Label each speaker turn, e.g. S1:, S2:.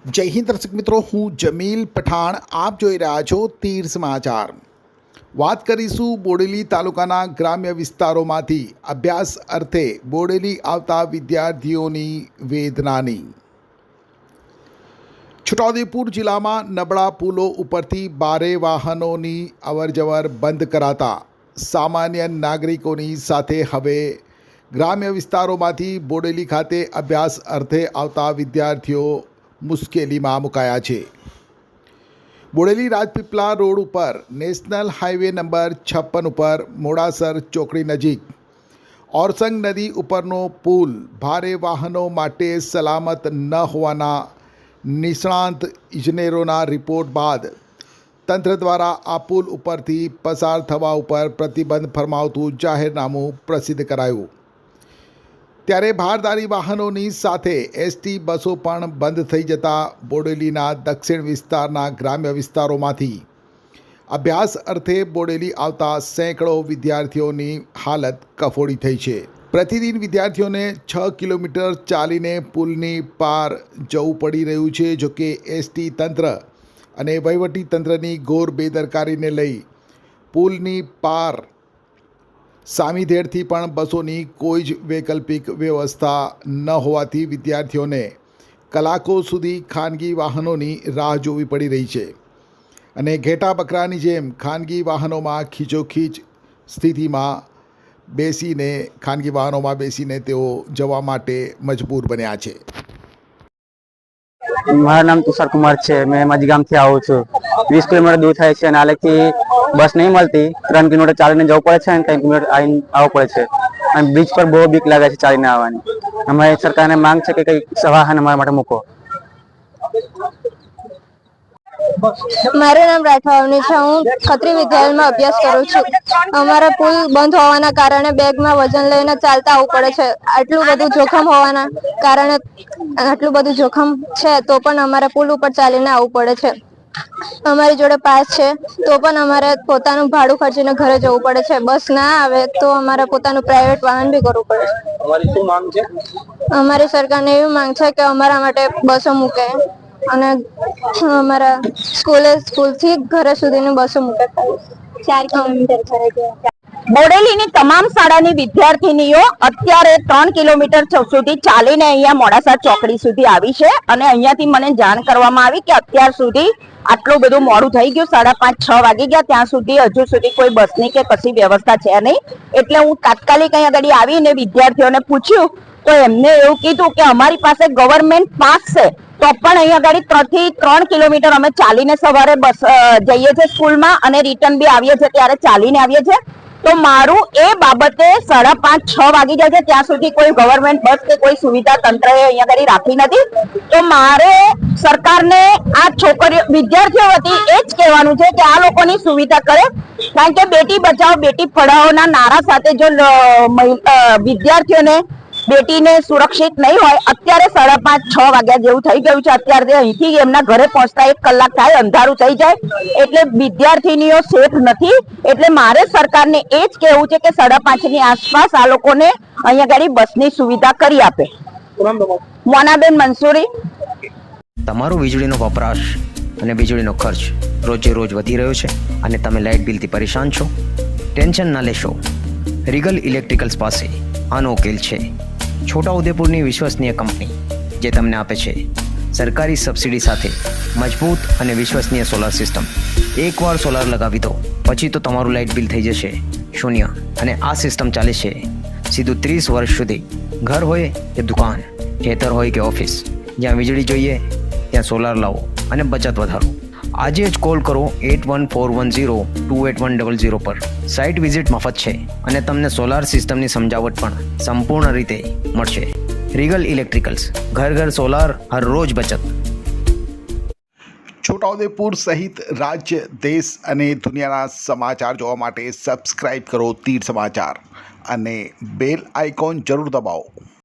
S1: જય હિન્દ દર્શક મિત્રો, હું જમીલ પઠાણ. આપ જોઈ રહ્યા છો તીર સમાચાર. વાત કરીશું બોડેલી તાલુકાના ગ્રામ્ય વિસ્તારોમાંથી અભ્યાસ અર્થે બોડેલી આવતા વિદ્યાર્થીઓની વેદનાની. છોટાઉદેપુર જિલ્લામાં નબળા પુલો ઉપરથી ભારે વાહનોની અવરજવર બંધ કરાતા સામાન્ય નાગરિકોની સાથે હવે ગ્રામ્ય વિસ્તારોમાંથી બોડેલી ખાતે અભ્યાસ અર્થે આવતા વિદ્યાર્થીઓ મુશ્કેલીમાં મુકાયા છે. બોડેલી રાજપીપળા રોડ ઉપર નેશનલ હાઈવે નંબર 56 ઉપર મોડાસર ચોકડી નજીક ઓરસંગ નદી ઉપરનો પુલ ભારે વાહનો માટે સલામત ન હોવાના નિષ્ણાંત ઇજનેરોના રિપોર્ટ બાદ તંત્ર દ્વારા આ પુલ ઉપરથી પસાર થવા ઉપર પ્રતિબંધ ફરમાવતું જાહેરનામું પ્રસિદ્ધ કરાયું. ત્યારે ભારદારી વાહનોની સાથે એસટી બસો પણ બંધ થઈ જતા બોડેલીના દક્ષિણ વિસ્તારના ગ્રામ્ય વિસ્તારોમાંથી અભ્યાસ અર્થે બોડેલી આવતા સેંકડો વિદ્યાર્થીઓની હાલત કફોડી થઈ છે. પ્રતિદિન વિદ્યાર્થીઓને 6 કિલોમીટર ચાલીને પુલની પાર જવું પડી રહ્યું છે. જોકે એસટી તંત્ર અને વહીવટી તંત્રની ઘોર બેદરકારીને લઈ પુલની પાર સામીધેડથી પણ બસોની કોઈ જ વૈકલ્પિક વ્યવસ્થા ન હોવાથી વિદ્યાર્થીઓને કલાકો સુધી ખાનગી વાહનોની રાહ જોવી પડી રહી છે અને ઘેટા બકરાની જેમ ખાનગી વાહનોમાં ખીચોખીચ સ્થિતિમાં ખાનગી વાહનોમાં બેસીને તેઓ જવા માટે મજબૂર બન્યા છે.
S2: મારું નામ તુષાર કુમાર છે. મેં મજગામથી આવું છું. 20 કિલોમીટર દૂર થાય છે અને આલેથી બસ નહીં મળતી. 3 કિલોમીટર ચાલીને જવું પડે છે અને 3 કિલોમીટર આવીને આવવું પડે છે અને બ્રિજ પર બહુ બીક લાગે છે ચાલીને આવવાની. અમારી સરકારને માંગ છે કે કંઈક વાહન અમારા માટે મૂકો.
S3: મારું નામ રાઠવાની છે. હું ખત્રી વિદ્યાલયમાં અભ્યાસ કરું છું. અમારા પુલ બંધ હોવાના કારણે બેગમાં વજન લઈને ચાલતા આવવું પડે છે. આટલું બધું જોખમ હોવાના કારણે આટલું બધું જોખમ છે તો પણ અમારે પુલ ઉપર ચાલીને આવવું પડે છે. અમારી જોડે પાસ છે તો પણ અમારે પોતાનું ભાડું ખર્ચીને ઘરે જવું પડે છે. બસ ના આવે તો અમારે પોતાનું પ્રાઇવેટ વાહન બી કરવું પડે છે. અમારી સરકારને એવી માંગ છે કે અમારા માટે બસો મૂકે અને અમારા સ્કૂલથી ઘરે સુધીની બસો મૂકે. 4 કિલોમીટર.
S4: બોડેલીની તમામ શાળાની વિદ્યાર્થીનીઓ અત્યારે 3 કિલોમીટર સુધી ચાલીને અહીંયા મોડાસા ચોકડી સુધી આવી છે અને અહીંયાથી મને જાણ કરવામાં આવી કે અત્યાર સુધી આટલું બધું મોડું થઈ ગયું, 5:30-6 વાગી ગયા, ત્યાં સુધી હજુ સુધી કોઈ બસની કે કશી વ્યવસ્થા છે નહીં. એટલે હું તાત્કાલિક અહીંયા આગળ આવીને વિદ્યાર્થીઓને પૂછ્યું તો એમને એવું કીધું કે અમારી પાસે ગવર્મેન્ટ પાસ છે તો પણ અહીંયા આગળ 3 કિલોમીટર અમે ચાલીને સવારે બસ જઈએ છીએ સ્કૂલમાં અને રિટર્ન બી આવીએ છીએ ત્યારે ચાલીને આવીએ છીએ. તો મારું એ બાબતે 5:30-6 વાગી જાય છે ત્યાં સુધી કોઈ ગવર્મેન્ટ બસ કે કોઈ સુવિધા તંત્રએ અહીંયા આગળ રાખી નથી. તો મારે સરકારને આ છોકરીઓ વિદ્યાર્થીઓ વતી એ જ કહેવાનું છે કે આ લોકોની સુવિધા કરે, કારણ કે બેટી બચાવો બેટી પઢાઓના નારા સાથે જો વિદ્યાર્થીઓને બેટીને સુરક્ષિત નહીં હોય, અત્યારે 5:30-6 વાગ્યા જેવું થઈ ગયું છે, અત્યારે અહીંથી એમના ઘરે પહોંચતા 1 કલાક થાય, અંધારું થઈ જાય, એટલે વિદ્યાર્થીનીઓ સેફ નથી. એટલે મારે સરકારને એ જ કહેવું છે કે 5:30ની આસપાસ આ લોકોને અહીંયા ગાડી બસની સુવિધા કરી આપે. મોનાબેન મંસૂરી.
S5: તમારો વીજળીનો વપરાશ અને વીજળીનો ખર્ચ રોજે રોજ વધી રહ્યો છે અને તમે લાઇટ બિલથી પરેશાન છો? ટેન્શન ના લેશો. રીગલ ઇલેક્ટ્રિકલ્સ પાસે આનો ઉકેલ છે. છોટાઉદેપુરની વિશ્વસનીય કંપની જે તમને આપે છે સરકારી સબસિડી સાથે મજબૂત અને વિશ્વસનીય સોલાર સિસ્ટમ. એકવાર સોલાર લગાવી દો પછી તો તમારું લાઇટ બિલ થઈ જશે 0 અને આ સિસ્ટમ ચાલે છે સીધું 30 વર્ષ સુધી. ઘર હોય કે દુકાન, ખેતર હોય કે ઓફિસ, જ્યાં વીજળી જોઈએ ત્યાં સોલાર લાવો અને બચત વધારો. આજે જ કોલ કરો 8141028100 પર. સાઇટ વિઝિટ મફત છે અને તમને સોલાર સિસ્ટમની સમજાવટ પણ સંપૂર્ણ રીતે મળશે. રીગલ ઇલેક્ટ્રિકલ્સ, ઘર ઘર સોલાર, હર રોજ બચત.
S1: છોટાઉદેપુર સહિત રાજ્ય, દેશ અને દુનિયાના સમાચાર જોવા માટે સબસ્ક્રાઈબ કરો તીર સમાચાર અને બેલ આઇકોન જરૂર દબાવો.